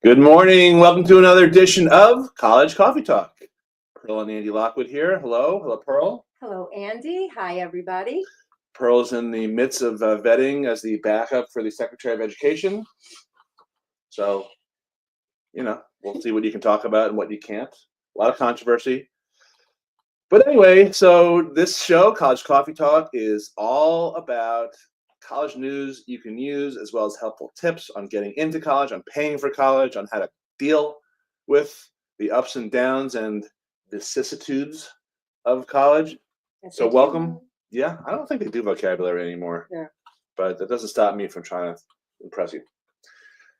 Good morning. Welcome to another edition of College Coffee Talk. Pearl and Andy Lockwood here. Hello. Hello, Pearl. Hello, Andy. Hi, everybody. Pearl's in the midst of vetting as the backup for the Secretary of Education. So, we'll see what you can talk about and what you can't. A lot of controversy. But anyway, so this show, College Coffee Talk, is all about college news you can use, as well as helpful tips on getting into college, on paying for college, on how to deal with the ups and downs and vicissitudes of college. So welcome. Yeah, I don't think they do vocabulary anymore. Yeah. But that doesn't stop me from trying to impress you.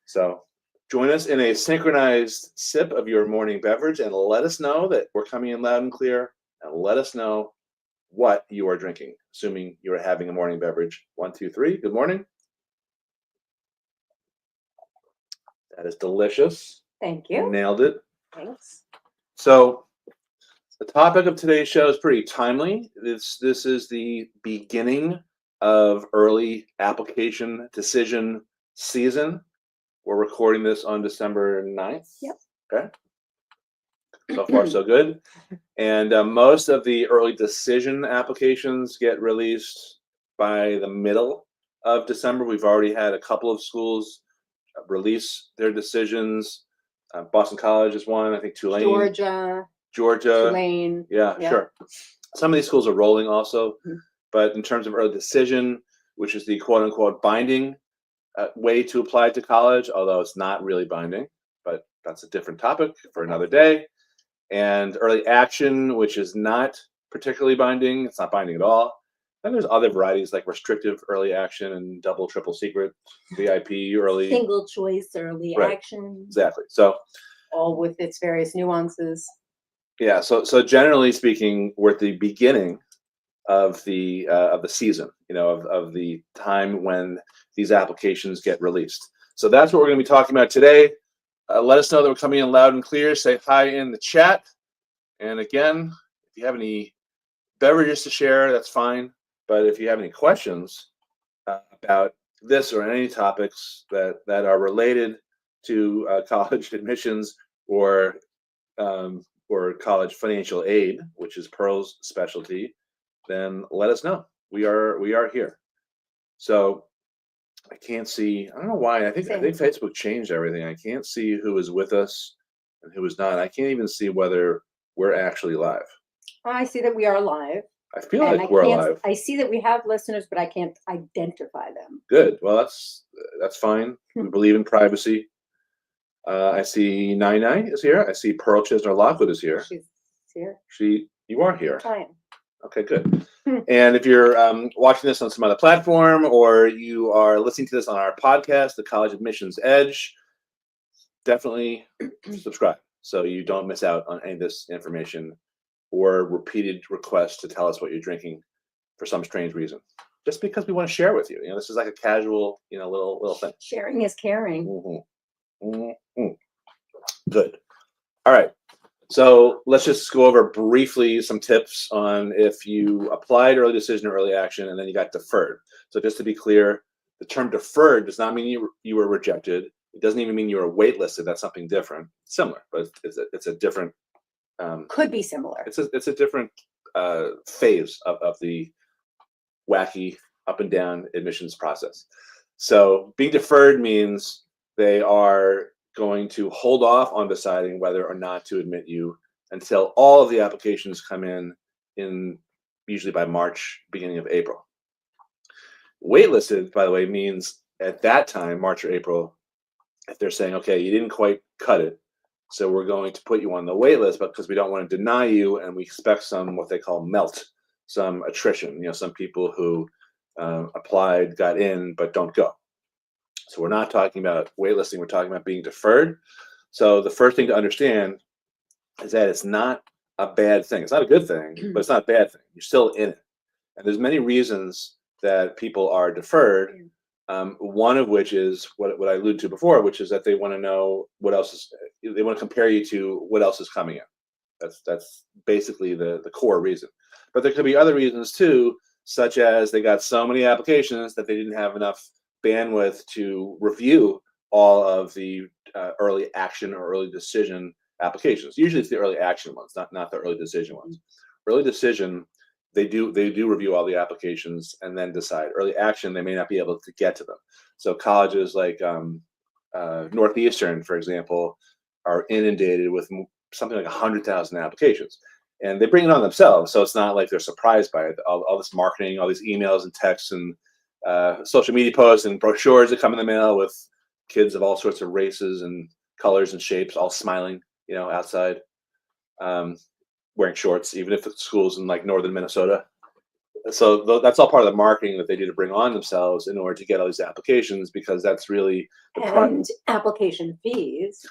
So join us in a synchronized sip of your morning beverage and let us know that we're coming in loud and clear, and let us know what you are drinking, assuming you are having a morning beverage. 1, 2, 3. Good morning. That is delicious. Thank you. Nailed it. Thanks. So the topic of today's show is pretty timely. This is the beginning of early application decision season. We're recording this on December 9th. Yep. Okay. So far, so good. And most of the early decision applications get released by the middle of December. We've already had a couple of schools release their decisions. Boston College is one. I think Tulane. Georgia. Tulane. Yeah, sure. Some of these schools are rolling also. Mm-hmm. But in terms of early decision, which is the quote-unquote binding way to apply to college, although it's not really binding, but that's a different topic for another day. And early action, which is not particularly binding. It's not binding at all. Then there's other varieties like restrictive early action and double, triple secret, VIP early. Single choice early action. Exactly. So all with its various nuances. Yeah. So generally speaking, we're at the beginning of the season, of the time when these applications get released. So that's what we're going to be talking about today. Let us know that we're coming in loud and clear. Say hi in the chat. And again, if you have any beverages to share, that's fine. But if you have any questions about this or any topics that are related to college admissions or college financial aid, which is Pearl's specialty, then let us know. We are here. So I can't see. I don't know why. I think Facebook changed everything. I can't see who is with us and who is not. I can't even see whether we're actually live. I see that we are live. I feel like we're live. I see that we have listeners, but I can't identify them. Good. Well, that's fine. We believe in privacy. I see Nine is here. I see Pearl Chisner Lockwood is here. She's here. You are here. I am. Okay, good. And if you're watching this on some other platform or you are listening to this on our podcast, The College Admissions Edge, definitely subscribe so you don't miss out on any of this information or repeated requests to tell us what you're drinking for some strange reason. Just because we want to share with you. This is like a casual, little thing. Sharing is caring. Mm-hmm. Mm-hmm. Good. All right. So let's just go over briefly some tips on if you applied early decision or early action and then you got deferred. So just to be clear, the term deferred does not mean you were rejected. It doesn't even mean you were waitlisted. That's something different. Similar, but it's a different. Could be similar. It's a different phase of the wacky up and down admissions process. So being deferred means they are going to hold off on deciding whether or not to admit you until all of the applications come in usually by March, beginning of April. Waitlisted, by the way, means at that time, March or April, if they're saying, okay, you didn't quite cut it, so we're going to put you on the wait list, but because we don't want to deny you and we expect some what they call melt, some attrition, some people who applied, got in, but don't go. So we're not talking about waitlisting, we're talking about being deferred. So the first thing to understand is that it's not a bad thing. It's not a good thing, but it's not a bad thing. You're still in it. And there's many reasons that people are deferred. One of which is what I alluded to before, which is that they want to know what else is, they want to compare you to what else is coming in. That's basically the core reason. But there could be other reasons too, such as they got so many applications that they didn't have enough bandwidth to review all of the early action or early decision applications. Usually it's the early action ones, not the early decision ones. Early decision, they do review all the applications and then decide. Early action, they may not be able to get to them. So colleges like Northeastern, for example, are inundated with something like 100,000 applications, and they bring it on themselves. So it's not like they're surprised by it. All this marketing, all these emails and texts and social media posts and brochures that come in the mail with kids of all sorts of races and colors and shapes, all smiling, outside, wearing shorts, even if the school's in like northern Minnesota. So that's all part of the marketing that they do to bring on themselves in order to get all these applications, because that's really the And application fees.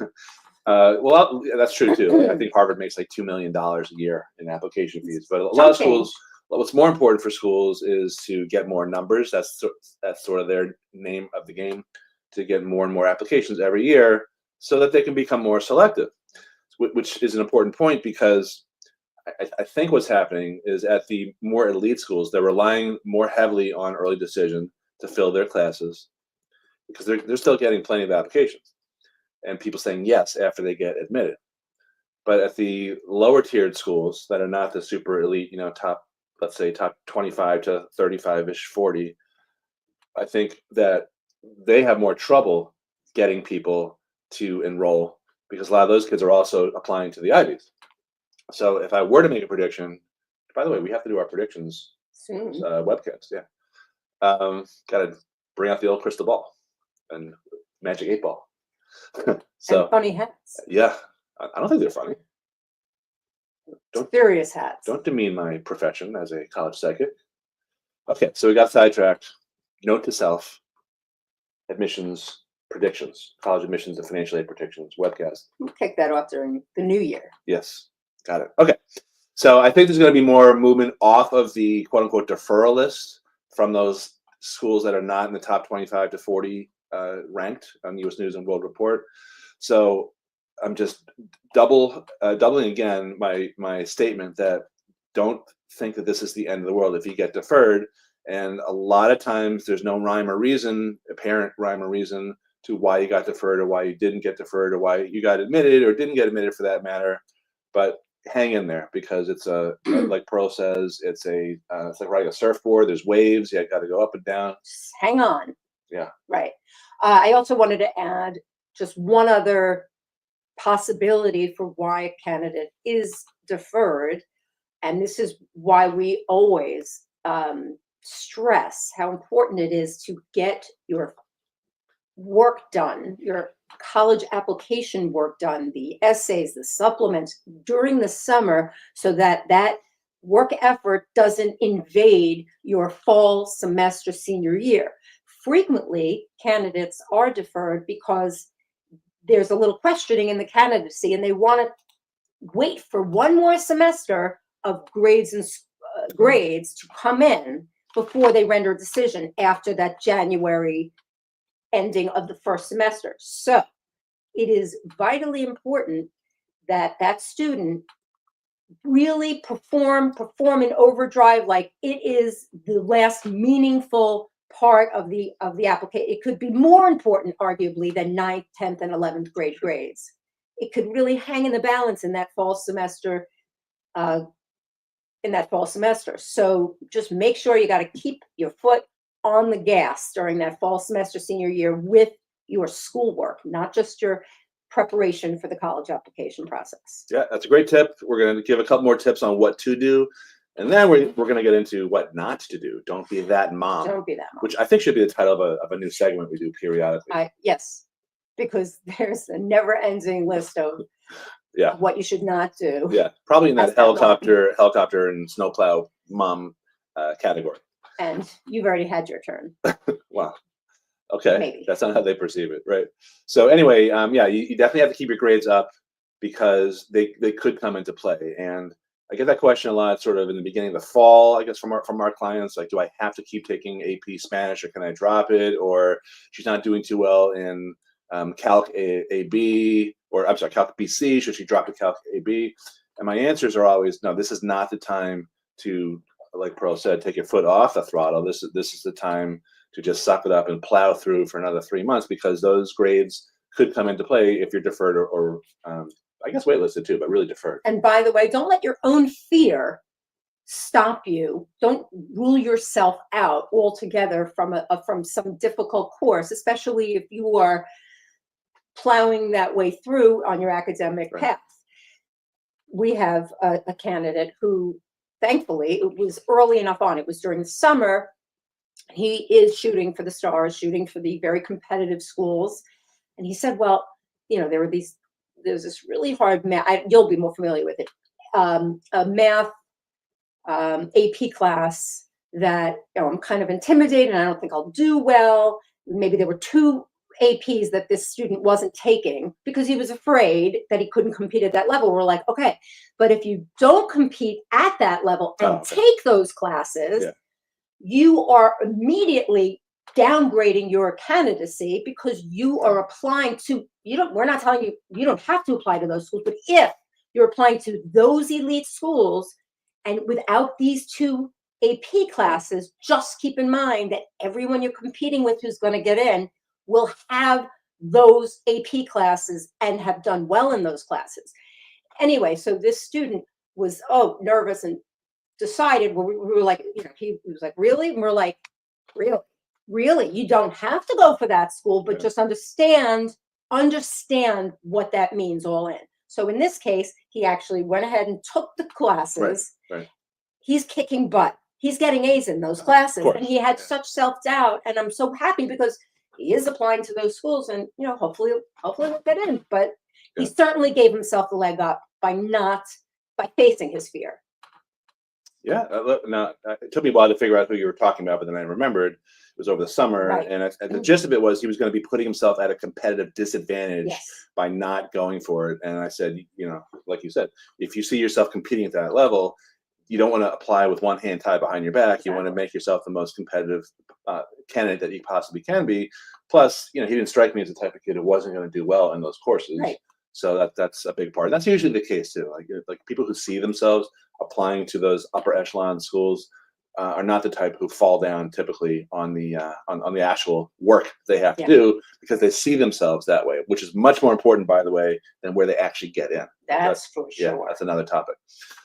well, that's true too. I think Harvard makes like $2 million a year in application fees, but a lot of schools. What's more important for schools is to get more numbers. That's sort of their name of the game, to get more and more applications every year, so that they can become more selective, which is an important point, because I think what's happening is at the more elite schools, they're relying more heavily on early decision to fill their classes, because they're still getting plenty of applications and people saying yes after they get admitted. But at the lower tiered schools that are not the super elite, top, let's say top 25 to 35-ish, 40, I think that they have more trouble getting people to enroll, because a lot of those kids are also applying to the Ivies. So if I were to make a prediction, by the way, we have to do our predictions Soon. webcast. Yeah. Got to bring out the old crystal ball and magic 8-ball. So and funny hats. yeah, I don't think they're funny. Serious hats. Don't demean my profession as a college psychic. Okay, so we got sidetracked. Note to self: admissions predictions, college admissions and financial aid predictions webcast. We'll kick that off during the new year. Yes, got it. Okay, so I think there's going to be more movement off of the quote unquote deferral list from those schools that are not in the top 25 to 40 ranked on the U.S. News and World Report. So I'm just doubling again my statement that don't think that this is the end of the world if you get deferred. And a lot of times there's no rhyme or reason, apparent rhyme or reason, to why you got deferred or why you didn't get deferred or why you got admitted or didn't get admitted, for that matter. But hang in there, because it's like Pearl says, it's like riding a surfboard. There's waves. You got to go up and down. Just hang on. Yeah. Right. I also wanted to add just one other possibility for why a candidate is deferred. And this is why we always stress how important it is to get your work done, your college application work done, the essays, the supplements during the summer, so that that work effort doesn't invade your fall semester senior year. Frequently, candidates are deferred because there's a little questioning in the candidacy, and they want to wait for one more semester of grades and grades to come in before they render a decision after that January ending of the first semester. So it is vitally important that that student really perform in overdrive, like it is the last meaningful part of the application. It could be more important, arguably, than 9th, 10th, and 11th grade grades. It could really hang in the balance in that fall semester. So just make sure you got to keep your foot on the gas during that fall semester senior year with your schoolwork, not just your preparation for the college application process. Yeah, that's a great tip. We're going to give a couple more tips on what to do, and then we're going to get into what not to do. Don't be that mom. Don't be that mom. Which I think should be the title of a new segment we do periodically. Yes, because there's a never-ending list of what you should not do. Yeah, probably in that helicopter and snowplow mom category. And you've already had your turn. Wow. Okay, maybe. That's not how they perceive it, right? So anyway, you definitely have to keep your grades up, because they could come into play. And I get that question a lot, sort of in the beginning of the fall, I guess, from our clients, like, do I have to keep taking AP Spanish, or can I drop it? Or she's not doing too well in Calc AB, or I'm sorry, Calc BC, should she drop to Calc AB? And my answers are always, no, this is not the time to, like Pearl said, take your foot off the throttle. This is the time to just suck it up and plow through for another 3 months, because those grades could come into play if you're deferred or I guess waitlisted too, but really deferred. And by the way, don't let your own fear stop you. Don't rule yourself out altogether from some difficult course, especially if you are plowing that way through on your academic Right. path. We have a candidate who, thankfully, it was early enough on. It was during the summer. He is shooting for the stars, shooting for the very competitive schools. And he said, well, there's this really hard math. You'll be more familiar with it. A math AP class that I'm kind of intimidated, and I don't think I'll do well. Maybe there were 2 APs that this student wasn't taking because he was afraid that he couldn't compete at that level. We're like, okay, but if you don't compete at that level and take those classes, you are immediately downgrading your candidacy, because you are applying to, we're not telling you, you don't have to apply to those schools, but if you're applying to those elite schools and without these 2 AP classes, just keep in mind that everyone you're competing with who's going to get in will have those AP classes and have done well in those classes. Anyway, so this student was nervous and decided, we were like, he was like, really? And we're like, really? You don't have to go for that school, but just understand what that means all in. So in this case, he actually went ahead and took the classes. Right. He's He's kicking butt. He's getting A's in those classes, and he had such self-doubt. And I'm so happy because he is applying to those schools, and hopefully he'll get in. But he certainly gave himself the leg up by facing his fear. Yeah. Now, it took me a while to figure out who you were talking about, but then I remembered it was over the summer. Right. And the gist of it was he was going to be putting himself at a competitive disadvantage by not going for it. And I said, like you said, if you see yourself competing at that level, you don't want to apply with one hand tied behind your back. You want to make yourself the most competitive candidate that you possibly can be. Plus, he didn't strike me as the type of kid who wasn't going to do well in those courses. Right. So that's a big part. And that's usually the case too. Like people who see themselves applying to those upper echelon schools are not the type who fall down typically on the actual work they have to do, because they see themselves that way, which is much more important, by the way, than where they actually get in. That's for sure. Yeah, that's another topic.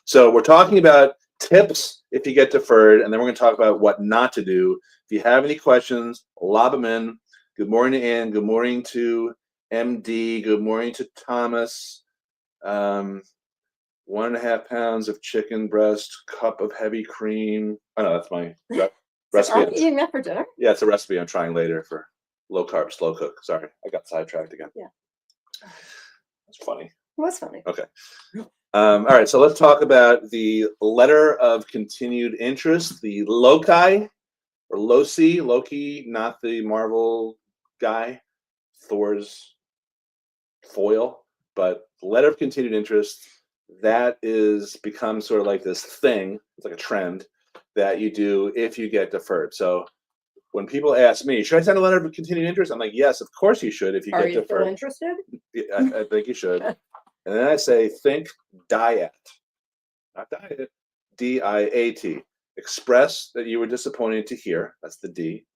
So we're talking about tips if you get deferred, and then we're going to talk about what not to do. If you have any questions, lob them in. Good morning to Ann. Good morning to MD. Good morning to Thomas. 1.5 pounds of chicken breast, cup of heavy cream. Oh no, that's my recipe. Are you eating that for dinner? Yeah, it's a recipe I'm trying later for low carb, slow cook. Sorry, I got sidetracked again. Yeah. That's funny. It was funny. Okay. All right, so let's talk about the letter of continued interest, the loci, or Loki, not the Marvel guy, Thor's foil, but letter of continued interest. That is become sort of like this thing. It's like a trend that you do if you get deferred. So when people ask me, should I send a letter of continued interest? I'm like, yes, of course you should if you get deferred. Are you still interested? I think you should. And then I say, think diet, not diet, DIAT. Express that you were disappointed to hear. That's the D.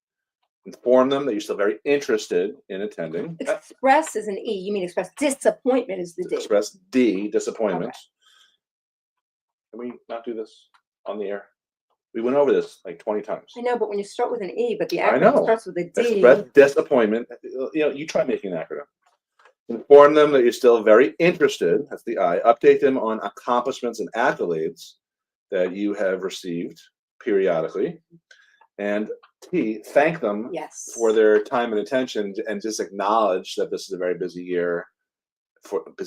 Inform them that you're still very interested in attending. Express is an E. You mean express disappointment is the D. Express D, disappointment. Okay. Can we not do this on the air? We went over this like 20 times. I know, but when you start with an E, but the acronym starts with a D. Express disappointment. You try making an acronym. Inform them that you're still very interested. That's the I. Update them on accomplishments and accolades that you have received periodically. And T, thank them for their time and attention, and just acknowledge that this is a very busy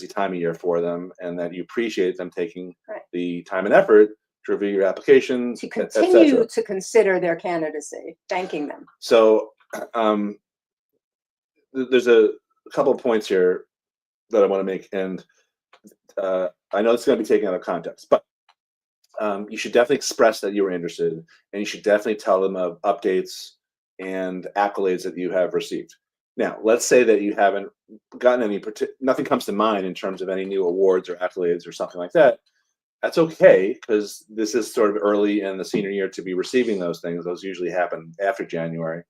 time of year for them, and that you appreciate them taking the time and effort to review your application, to continue to consider their candidacy, thanking them. So there's a couple of points here that I want to make, and I know it's going to be taken out of context, but you should definitely express that you were interested, and you should definitely tell them of updates and accolades that you have received. Now, let's say that you haven't gotten any, nothing comes to mind in terms of any new awards or accolades or something like that. That's okay, because this is sort of early in the senior year to be receiving those things. Those usually happen after January.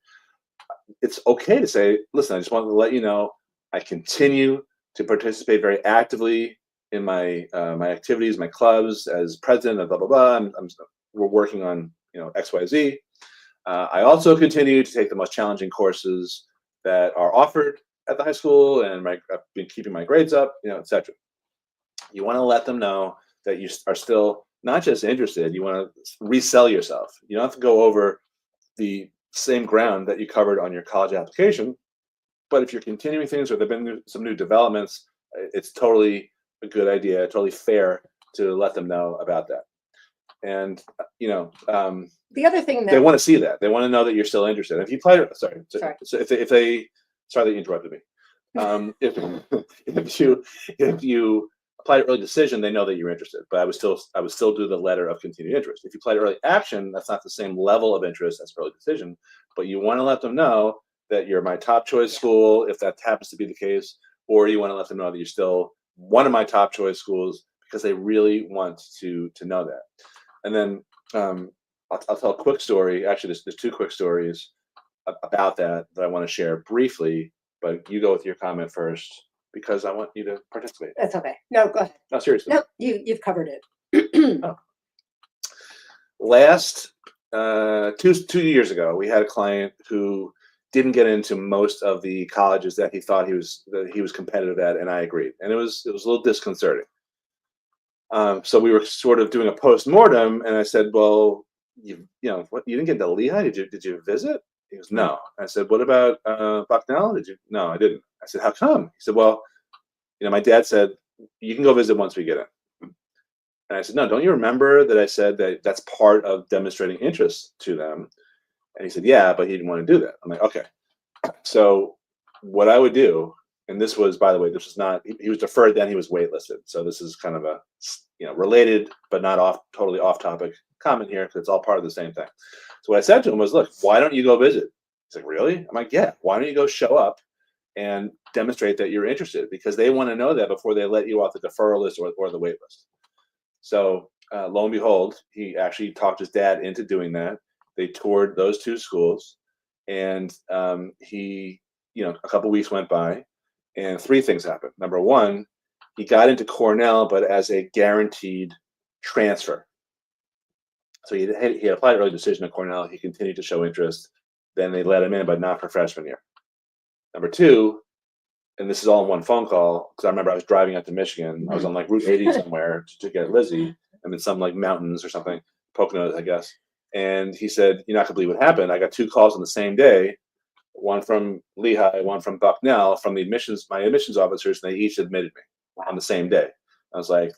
it's okay to say, listen, I just wanted to let you know I continue to participate very actively in my my activities, my clubs as president of blah blah blah. We're working on XYZ. I also continue to take the most challenging courses that are offered at the high school, and I've been keeping my grades up, etc. You want to let them know that you are still not just interested. You want to resell yourself. You don't have to go over the same ground that you covered on your college application. But if you're continuing things or there've been some new developments, it's totally a good idea, totally fair to let them know about that. And the other thing they that want to see that. They want to know that you're still interested. If you play, sorry. So if they sorry that you interrupted me. If you applied early decision, they know that you're interested. But I would still do the letter of continued interest. If you applied early action, that's not the same level of interest as early decision. But you want to let them know that you're my top choice school, if that happens to be the case, or you want to let them know that you're still one of my top choice schools, because they really want to know that. And then I'll tell a quick story. Actually, there's two quick stories about that I want to share briefly. But you go with your comment first, because I want you to participate. That's okay. No, go ahead. No, seriously. No, you've covered it. Oh. Last 2 years ago, we had a client who didn't get into most of the colleges that he thought he was competitive at, and I agreed. And it was a little disconcerting. So we were sort of doing a post-mortem, and I said, "Well, you didn't get into Lehigh? Did you visit?" He goes, "No." I said, "What about Bucknell? Did you?" "No, I didn't." I said, "How come?" He said, "Well, my dad said you can go visit once we get in." And I said, "No, don't you remember that I said that that's part of demonstrating interest to them?" And he said, "Yeah, but he didn't want to do that." I'm like, "Okay." So what I would do, and this was, by the way, this was not, he was deferred, then he was waitlisted. So this is kind of a, related, but not totally off topic comment here, because it's all part of the same thing. So what I said to him was, "Look, why don't you go visit?" He's like, "Really?" I'm like, "Yeah, why don't you go show up and demonstrate that you're interested?" Because they want to know that before they let you off the deferral list or the wait list. So lo and behold, he actually talked his dad into doing that. They toured those two schools, and a couple weeks went by, and three things happened. Number one, he got into Cornell, but as a guaranteed transfer. So he applied early decision at Cornell. He continued to show interest. Then they let him in, but not for freshman year. Number two, and this is all in one phone call, because I remember I was driving out to Michigan. I was on like Route 80 somewhere to get Lizzie, and in some like mountains or something, Poconos, I guess. And he said, "You're not gonna believe what happened. I got two calls on the same day, one from Lehigh, one from Bucknell, from my admissions officers, and they each admitted me on the same day." I was like,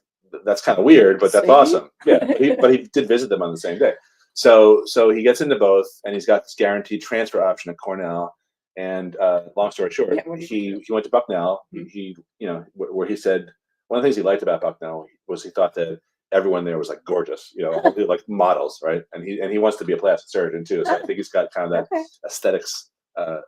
"That's kind of weird, but that's awesome." Yeah, but he did visit them on the same day. So he gets into both, and he's got this guaranteed transfer option at Cornell. And long story short, he went to Bucknell. He where he said one of the things he liked about Bucknell was he thought that everyone there was like gorgeous, like models, right? And he wants to be a plastic surgeon too, so I think he's got kind of that aesthetics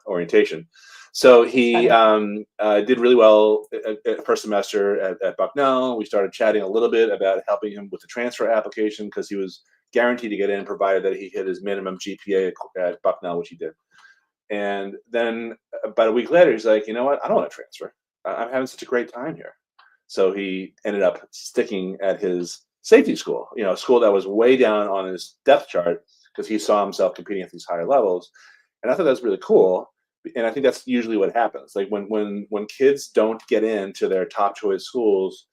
orientation. So he did really well at first semester at Bucknell. We started chatting a little bit about helping him with the transfer application, because he was guaranteed to get in, provided that he hit his minimum GPA at Bucknell, which he did. And then about a week later, he's like, "You know what? I don't want to transfer. I'm having such a great time here." So he ended up sticking at his safety school, a school that was way down on his depth chart, because he saw himself competing at these higher levels. And I thought that was really cool. And I think that's usually what happens. Like when kids don't get into their top choice schools,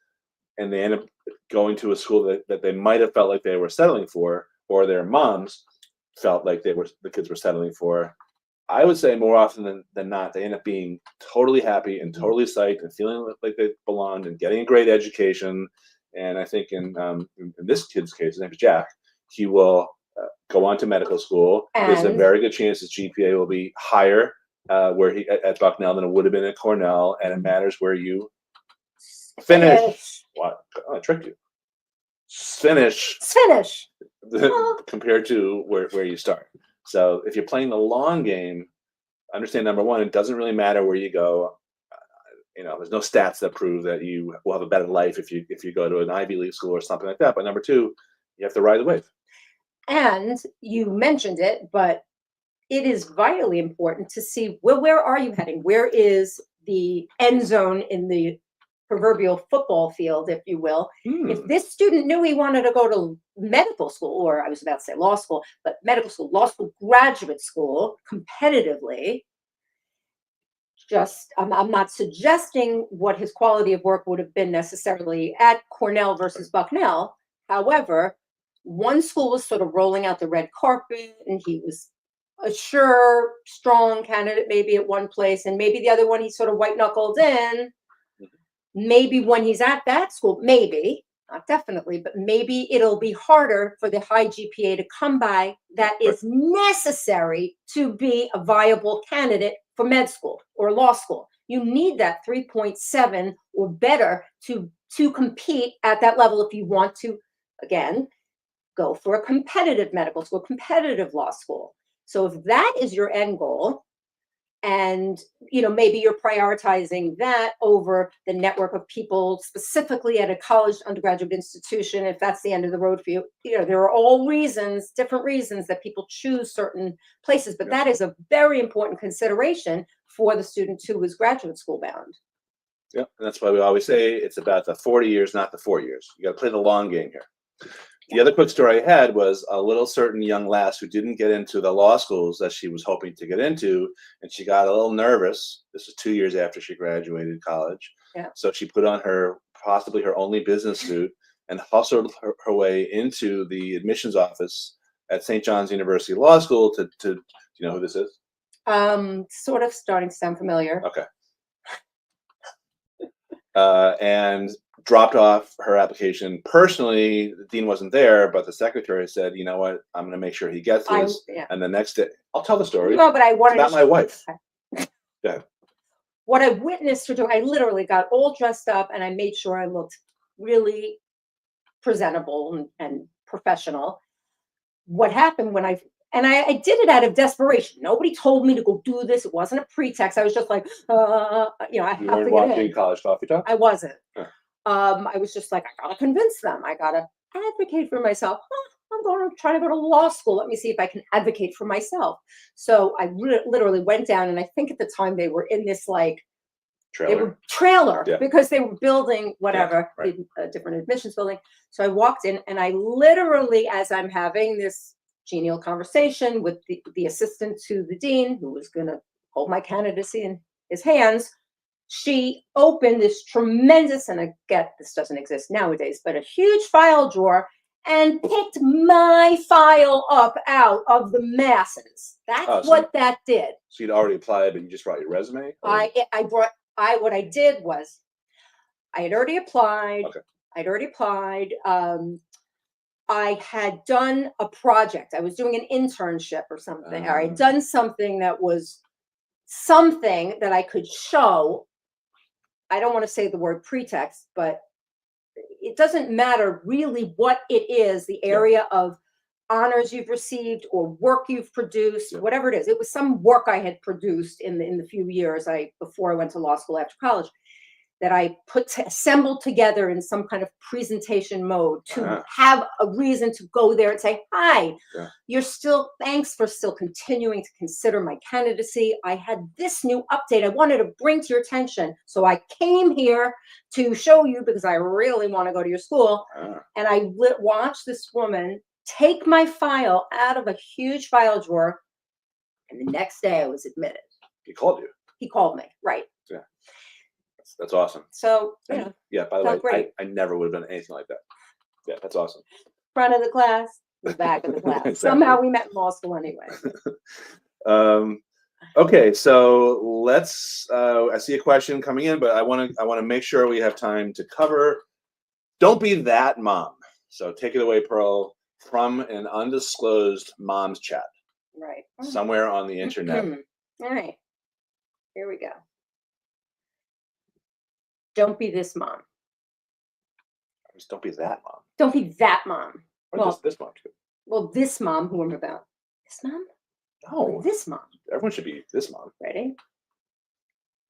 and they end up going to a school that they might have felt like they were settling for, or their moms felt like the kids were settling for, I would say more often than not, they end up being totally happy and totally psyched and feeling like they belonged and getting a great education. And I think in this kid's case, his name is Jack, he will go on to medical school. There's a very good chance his GPA will be higher at Bucknell than it would have been at Cornell. And it matters where you finish. What? Oh, I tricked you. Finish. Compared to where you start. So if you're playing the long game, understand, number one, it doesn't really matter where you go. There's no stats that prove that you will have a better life if you go to an Ivy League school or something like that. But number two, you have to ride the wave. And you mentioned it, but it is vitally important to see, well, where are you heading? Where is the end zone in the proverbial football field, if you will? If this student knew he wanted to go to medical school, or I was about to say law school, but medical school, law school, graduate school, competitively, I'm not suggesting what his quality of work would have been necessarily at Cornell versus Bucknell. However, one school was sort of rolling out the red carpet, and he was a sure, strong candidate maybe at one place, and maybe the other one he sort of white knuckled in. Maybe when he's at that school, maybe, not definitely, but maybe it'll be harder for the high GPA to come by that is necessary to be a viable candidate for med school or law school. You need that 3.7 or better to compete at that level if you want to, again, go for a competitive medical school, competitive law school. So if that is your end goal, and maybe you're prioritizing that over the network of people specifically at a college undergraduate institution, if that's the end of the road for you, there are all different reasons that people choose certain places, but that is a very important consideration for the student who is graduate school bound. Yeah, and that's why we always say it's about the 40 years, not the 4 years. You got to play the long game here. The other quick story I had was a little certain young lass who didn't get into the law schools that she was hoping to get into, and she got a little nervous. This was 2 years after she graduated college. Yeah. So she put on possibly her only business suit and hustled her way into the admissions office at St. John's University Law School to do you know who this is? Sort of starting to sound familiar. Okay. And dropped off her application. Personally, the dean wasn't there, but the secretary said, you know what, I'm going to make sure he gets this. And the next day, I'll tell the story. No, but I wanted about my wife. Yeah. What I witnessed her do, I literally got all dressed up and I made sure I looked really presentable and professional. What happened when I did it out of desperation. Nobody told me to go do this. It wasn't a pretext. I was just like, I have to get watching in. College Coffee Talk? I wasn't. Huh. I was just like, I gotta convince them. I gotta advocate for myself. I'm going to try to go to law school. Let me see if I can advocate for myself. So I literally went down, and I think at the time they were in this trailer Yeah. because they were building whatever, Yeah, right. a different admissions building. So I walked in, and I literally, as I'm having this genial conversation with the assistant to the dean, who was going to hold my candidacy in his hands, she opened this tremendous, and I get this doesn't exist nowadays, but a huge file drawer, and picked my file up out of the masses. That's what that did. So you'd already applied, but you just brought your resume? What I did was I had already applied. Okay. I'd already applied. I had done a project. I was doing an internship or something. Or I'd done something that was something that I could show. I don't want to say the word pretext, but it doesn't matter really what it is, the area of honors you've received or work you've produced, whatever it is. It was some work I had produced in the few years before I went to law school after college, that I assembled together in some kind of presentation mode to have a reason to go there and say, hi, thanks for still continuing to consider my candidacy. I had this new update I wanted to bring to your attention. So I came here to show you because I really want to go to your school. And I watched this woman take my file out of a huge file drawer. And the next day I was admitted. He called you? He called me, right. Yeah. That's awesome. So, yeah, by the way, I never would have done anything like that. Yeah, that's awesome. Front of the class, the back of the class. Exactly. Somehow we met in law school anyway. Okay, so let's. I see a question coming in, but I want to make sure we have time to cover. Don't be that mom. So take it away, Pearl, from an undisclosed mom's chat. Right. Somewhere on the internet. All right. Here we go. Don't be this mom. Just don't be that mom. Don't be that mom. Or this mom too. Well, this mom who I'm about. This mom? No. Or this mom. Everyone should be this mom. Ready?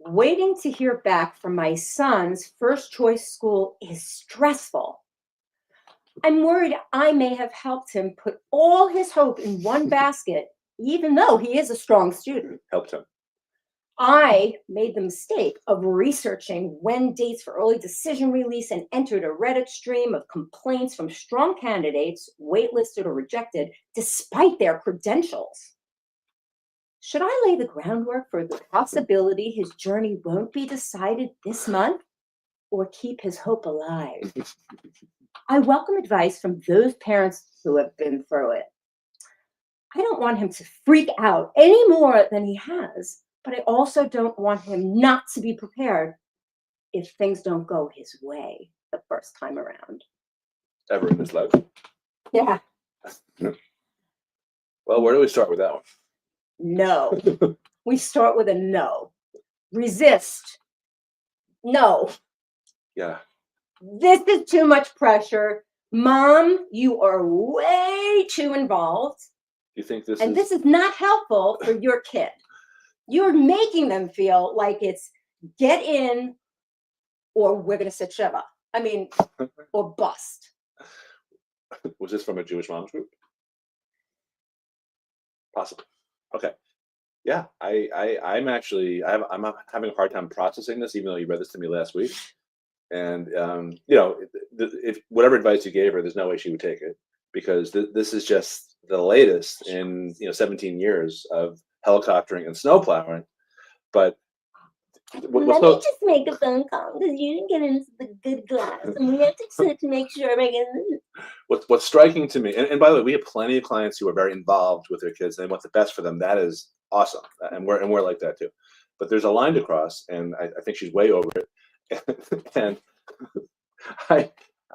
Waiting to hear back from my son's first choice school is stressful. I'm worried I may have helped him put all his hope in one basket, even though he is a strong student. Helped him. I made the mistake of researching when dates for early decision release and entered a Reddit stream of complaints from strong candidates, waitlisted or rejected, despite their credentials. Should I lay the groundwork for the possibility his journey won't be decided this month, or keep his hope alive? I welcome advice from those parents who have been through it. I don't want him to freak out any more than he has, but I also don't want him not to be prepared if things don't go his way the first time around. Ever in his life. Yeah. Well, where do we start with that one? No. We start with a no. Resist. No. Yeah. This is too much pressure. Mom, you are way too involved. You think this And this is not helpful for your kid. You're making them feel like it's get in or we're going to sit Shiva. I mean, or bust. Was this from a Jewish moms group? Possibly. Okay. Yeah, I'm having a hard time processing this, even though you read this to me last week. And if whatever advice you gave her, there's no way she would take it, because this is just the latest in 17 years of helicoptering and snow plowing. But Let me just make a phone call because you didn't get into the good class, and we have to sit to make sure I get. What's striking to me, and by the way, we have plenty of clients who are very involved with their kids and they want the best for them. That is awesome, and we're like that too. But there's a line to cross, and I think she's way over it. And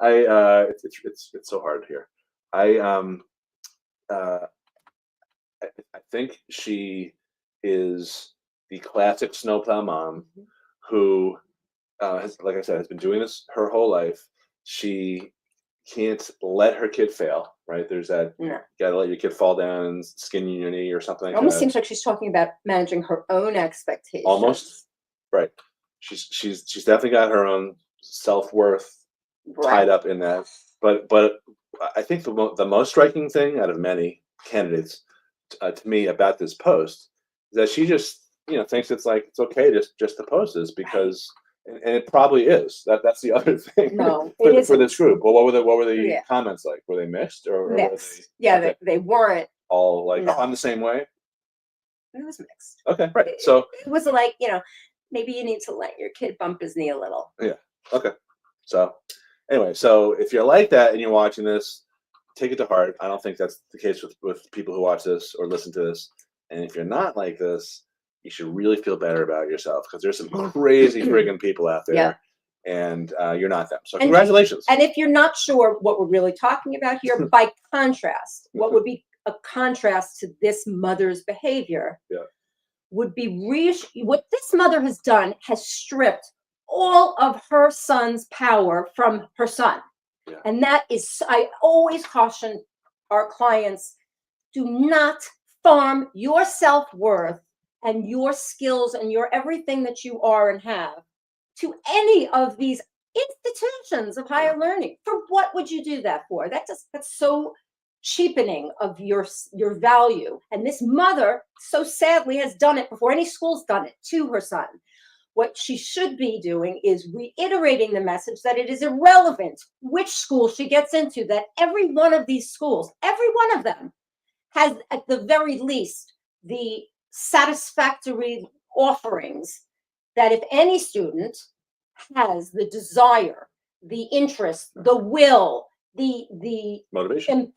it's so hard here. I think she is the classic snowplow mom who, like I said, has been doing this her whole life. She can't let her kid fail, right? There's that, No. you gotta let your kid fall down and skin your knee or something like It almost that. seems like she's talking about managing her own expectations. Almost, right. She's definitely got her own self-worth tied up in that. But I think the most striking thing out of many candidates to me about this post is that she just thinks it's okay just to post this because, and it probably is. That's the other thing. No, for this group. Well, what were the comments like? Were they mixed or mixed? Were they, they weren't all like, no. oh, I'm the same way. It was mixed. Okay, right. So it was like maybe you need to let your kid bump his knee a little. Yeah. Okay. So anyway, so if you're like that and you're watching this, take it to heart. I don't think that's the case with people who watch this or listen to this. And if you're not like this, you should really feel better about yourself, because there's some crazy friggin' people out there, and you're not them. So congratulations. And if you're not sure what we're really talking about here, by contrast, what would be a contrast to this mother's behavior would be what this mother has done has stripped all of her son's power from her son. Yeah. And that is, I always caution our clients, do not farm your self-worth and your skills and your everything that you are and have to any of these institutions of higher learning. For what would you do that for? That's so cheapening of your value. And this mother so sadly has done it before any school's done it to her son. What she should be doing is reiterating the message that it is irrelevant which school she gets into, that every one of these schools, every one of them, has at the very least the satisfactory offerings that if any student has the desire, the interest, the will, the motivation,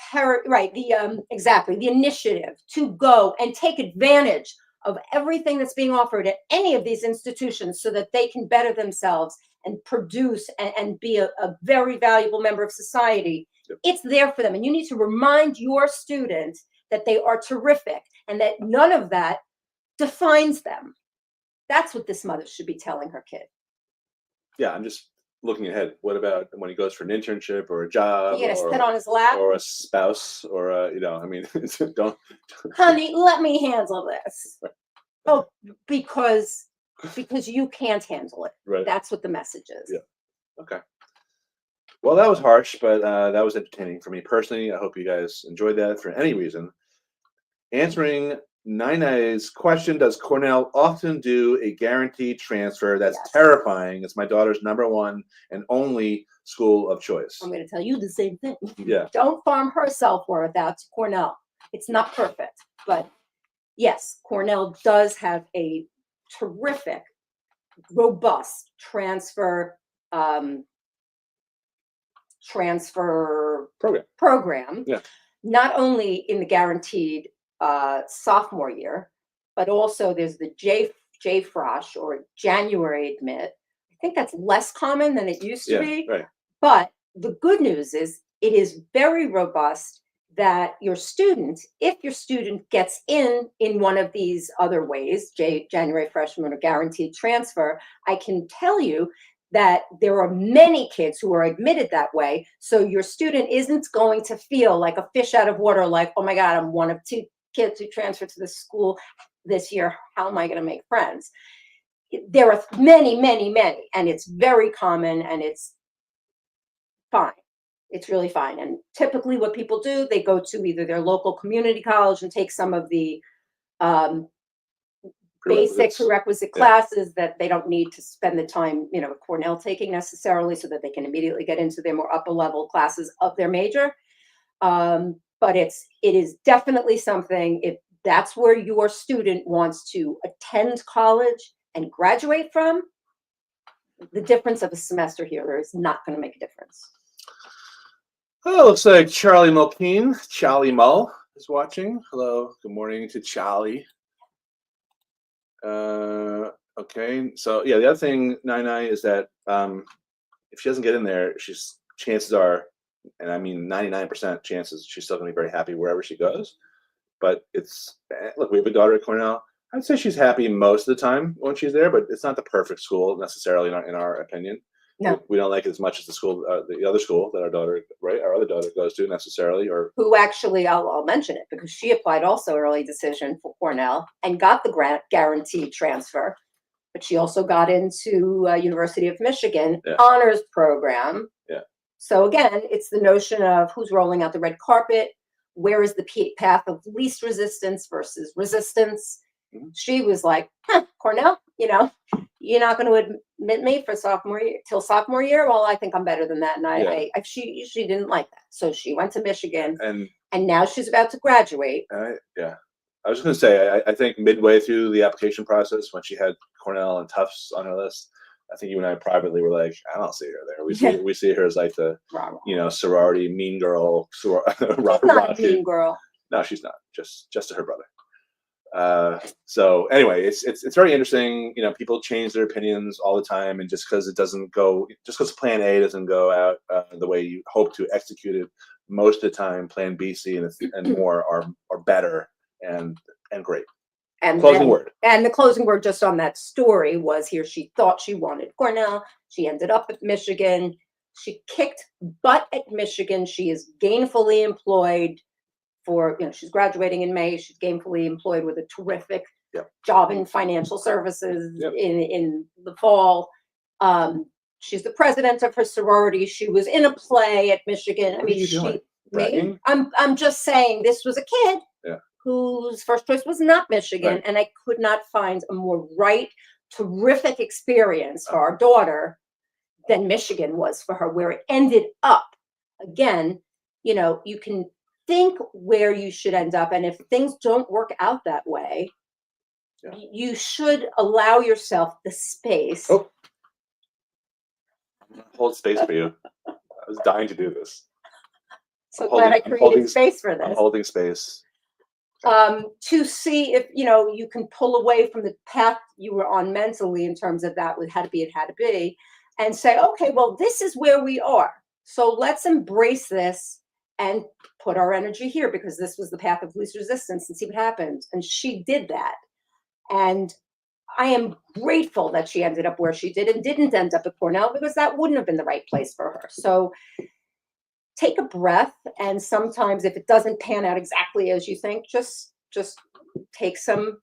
exactly, the initiative to go and take advantage of everything that's being offered at any of these institutions so that they can better themselves and produce and be a very valuable member of society. Yep. It's there for them. And you need to remind your student that they are terrific and that none of that defines them. That's what this mother should be telling her kid. Yeah, I'm just looking ahead. What about when he goes for an internship or a job? You gotta sit on his lap, or a spouse, or don't. Honey, let me handle this. Right. Oh, because you can't handle it. Right. That's what the message is. Yeah. Okay. Well, that was harsh, but that was entertaining for me personally. I hope you guys enjoyed that for any reason. answering Nai's question, does Cornell often do a guaranteed transfer? That's Yes. terrifying. It's my daughter's #1 and only school of choice. I'm going to tell you the same thing. Yeah. Don't farm her self-worth out to Cornell. It's not perfect, but yes, Cornell does have a terrific, robust transfer program. Yeah. Not only in the guaranteed sophomore year, but also there's the JFrosh or January admit. I think that's less common than it used to be. Right. But the good news is it is very robust that your student, if your student gets in one of these other ways, January freshman or guaranteed transfer, I can tell you that there are many kids who are admitted that way. So your student isn't going to feel like a fish out of water, like, oh my God, I'm one of 2 kids who transferred to this school this year. How am I going to make friends? There are many, many, many, and it's very common, and it's fine. It's really fine. And typically what people do, they go to either their local community college and take some of the basic prerequisite classes that they don't need to spend the time, Cornell taking necessarily, so that they can immediately get into their more upper level classes of their major. But it is definitely something, if that's where your student wants to attend college and graduate from, the difference of a semester here is not going to make a difference. Oh, looks like Charlie Mull is watching. Hello, good morning to Charlie. Okay, so yeah, the other thing, Nai, is that if she doesn't get in there, chances are, and I mean 99% chances, she's still gonna be very happy wherever she goes. But look, we have a daughter at Cornell. I'd say she's happy most of the time when she's there, but it's not the perfect school necessarily in our opinion. No. We don't like it as much as the other school that our other daughter goes to necessarily, or who actually, I'll mention it because she applied also early decision for Cornell and got the guaranteed transfer, but she also got into University of Michigan honors program. Yeah. So again, it's the notion of who's rolling out the red carpet, where is the path of least resistance versus resistance. Mm-hmm. She was like, Cornell, you're not going to admit me for till sophomore year. Well, I think I'm better than that. And she didn't like that. So she went to Michigan and now she's about to graduate. Yeah. I was going to say, I think midway through the application process, when she had Cornell and Tufts on her list, I think you and I privately were like, I don't see her there. We see her as like the, sorority mean girl. She's not a mean girl. No, she's not. Just to her brother. So anyway, it's very interesting. People change their opinions all the time, and just because plan A doesn't go out the way you hope to execute it, most of the time plan B, C, and more are better and great. And the closing word just on that story was here. She thought she wanted Cornell. She ended up at Michigan. She kicked butt at Michigan. She is gainfully employed. She's graduating in May. She's gainfully employed with a terrific job in financial services in the fall. She's the president of her sorority. She was in a play at Michigan. What are you doing? I'm just saying this was a kid whose first choice was not Michigan, and I could not find a more terrific experience for our daughter than Michigan was for her, where it ended up. Again, you can think where you should end up, and if things don't work out that way, you should allow yourself the space. Oh, hold space for you. I was dying to do this. So glad I created space for this. I'm holding space. To see if you can pull away from the path you were on mentally in terms of that had to be, and say, okay, well, this is where we are. So let's embrace this and put our energy here, because this was the path of least resistance, and see what happens. And she did that. And I am grateful that she ended up where she did and didn't end up at Cornell, because that wouldn't have been the right place for her. So take a breath. And sometimes if it doesn't pan out exactly as you think, just take some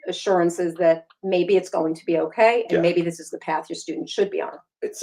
assurances that maybe it's going to be okay. And maybe this is the path your student should be on. It's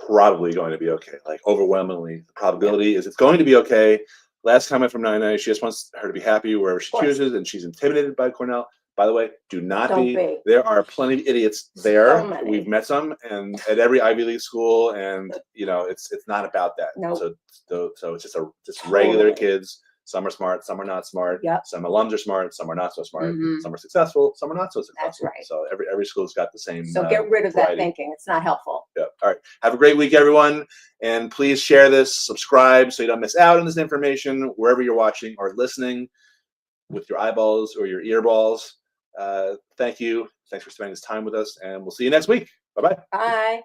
probably going to be okay. Like overwhelmingly, the probability is it's going to be okay. Last comment from Nine. She just wants her to be happy wherever she course. chooses, and she's intimidated by Cornell. By the way, do not Don't be. be. There are plenty of idiots there. So many. We've met some, and at every Ivy League school, and it's not about that. Nope. So it's just regular Totally. kids. Some are smart, some are not smart. Yep. Some alums are smart, some are not so smart. Mhm. Some are successful, some are not so successful. right. So every school's got the same. So get rid of that variety. thinking. It's not helpful. Yeah. All right. Have a great week, everyone. And please share this, subscribe so you don't miss out on this information wherever you're watching or listening with your eyeballs or your earballs. Thank you. Thanks for spending this time with us. And we'll see you next week. Bye-bye. Bye.